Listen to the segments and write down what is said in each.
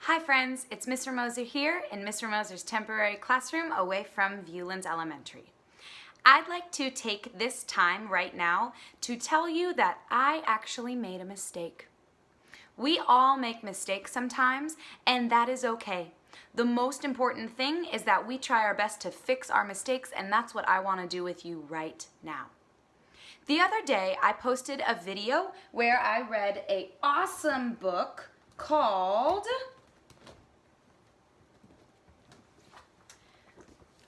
Hi friends, it's Mr. Moser here in Mr. Moser's temporary classroom away from Viewlands Elementary. I'd like to take this time right now to tell you that I actually made a mistake. We all make mistakes sometimes, and that is okay. The most important thing is that we try our best to fix our mistakes, and that's what I want to do with you right now. The other day, I posted a video where I read an awesome book called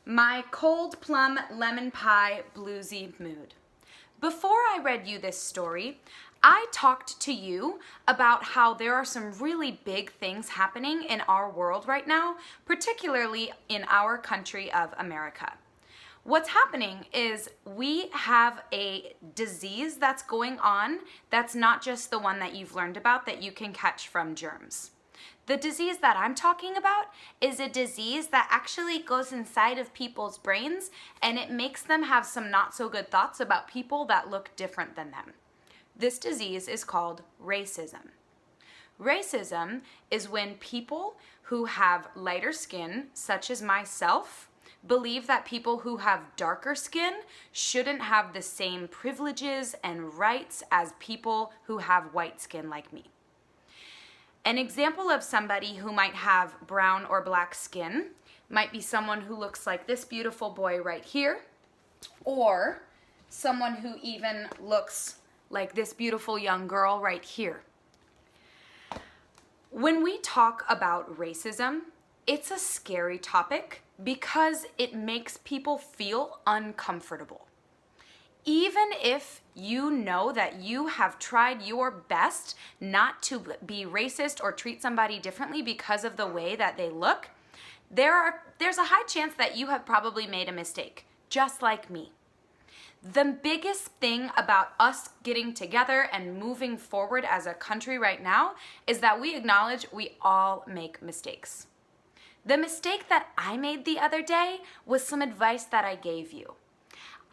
My Cold Plum Lemon Pie Bluesy Mood. Before I read you this story, I talked to you about how there are some really big things happening in our world right now, particularly in our country of America. What's happening is we have a disease that's going on that's not just the one that you've learned about that you can catch from germs. The disease that I'm talking about is a disease that actually goes inside of people's brains and it makes them have some not so good thoughts about people that look different than them. This disease is called racism. Racism is when people who have lighter skin, such as myself, believe that people who have darker skin shouldn't have the same privileges and rights as people who have white skin like me. An example of somebody who might have brown or black skin might be someone who looks like this beautiful boy right here, or someone who even looks like this beautiful young girl right here. When we talk about racism, it's a scary topic because it makes people feel uncomfortable. Even if you know that you have tried your best not to be racist or treat somebody differently because of the way that they look, there's a high chance that you have probably made a mistake, just like me. The biggest thing about us getting together and moving forward as a country right now is that we acknowledge we all make mistakes. The mistake that I made the other day was some advice that I gave you.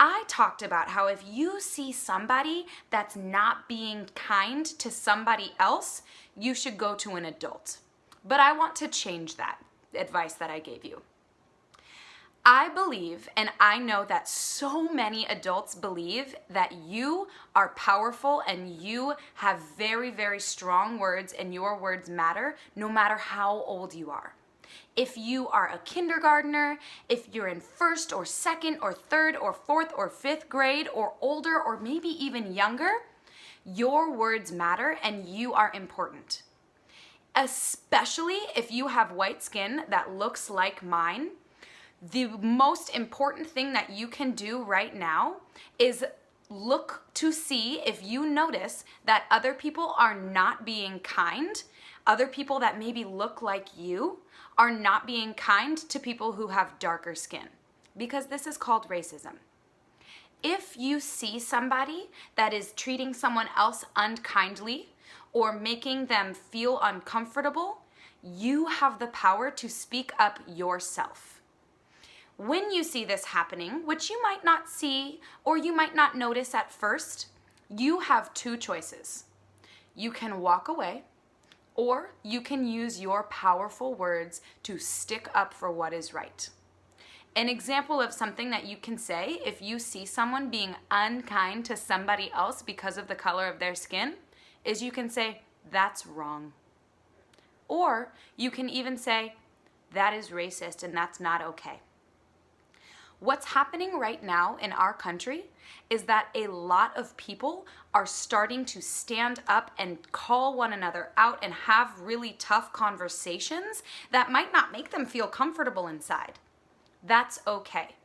I talked about how if you see somebody that's not being kind to somebody else, you should go to an adult. But I want to change that advice that I gave you. I believe, and I know that so many adults believe, that you are powerful and you have very, very strong words and your words matter no matter how old you are. If you are a kindergartner, if you're in first or second or third or fourth or fifth grade or older or maybe even younger, your words matter and you are important. Especially if you have white skin that looks like mine, the most important thing that you can do right now is look to see if you notice that other people are not being kind, other people that maybe look like you are not being kind to people who have darker skin, because this is called racism. If you see somebody that is treating someone else unkindly or making them feel uncomfortable, you have the power to speak up yourself. When you see this happening, which you might not see or you might not notice at first, you have two choices. You can walk away, or you can use your powerful words to stick up for what is right. An example of something that you can say if you see someone being unkind to somebody else because of the color of their skin is you can say, "That's wrong." Or you can even say, "That is racist and that's not okay." What's happening right now in our country is that a lot of people are starting to stand up and call one another out and have really tough conversations that might not make them feel comfortable inside. That's okay.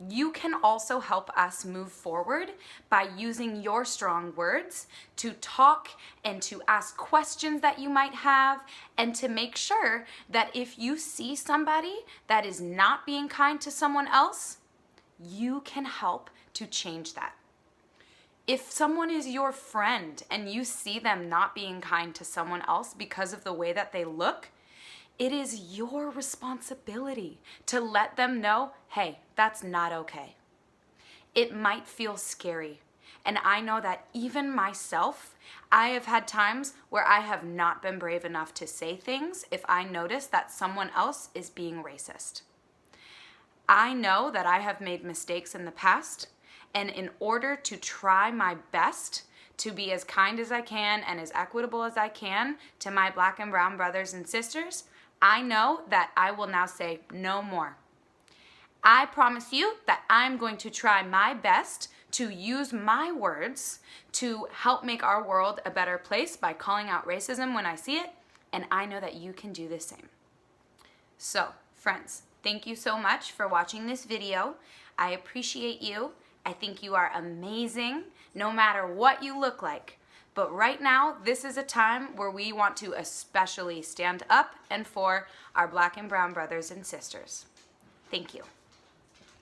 You can also help us move forward by using your strong words to talk and to ask questions that you might have and to make sure that if you see somebody that is not being kind to someone else, you can help to change that. If someone is your friend and you see them not being kind to someone else because of the way that they look, it is your responsibility to let them know, hey, that's not okay. It might feel scary, And I know that even myself, I have had times where I have not been brave enough to say things if I notice that someone else is being racist. I know that I have made mistakes in the past, and in order to try my best to be as kind as I can and as equitable as I can to my Black and brown brothers and sisters, I know that I will now say no more. I promise you that I'm going to try my best to use my words to help make our world a better place by calling out racism when I see it, and I know that you can do the same. So, friends, thank you so much for watching this video. I appreciate you. I think you are amazing, no matter what you look like. But right now, this is a time where we want to especially stand up and for our Black and brown brothers and sisters. Thank you.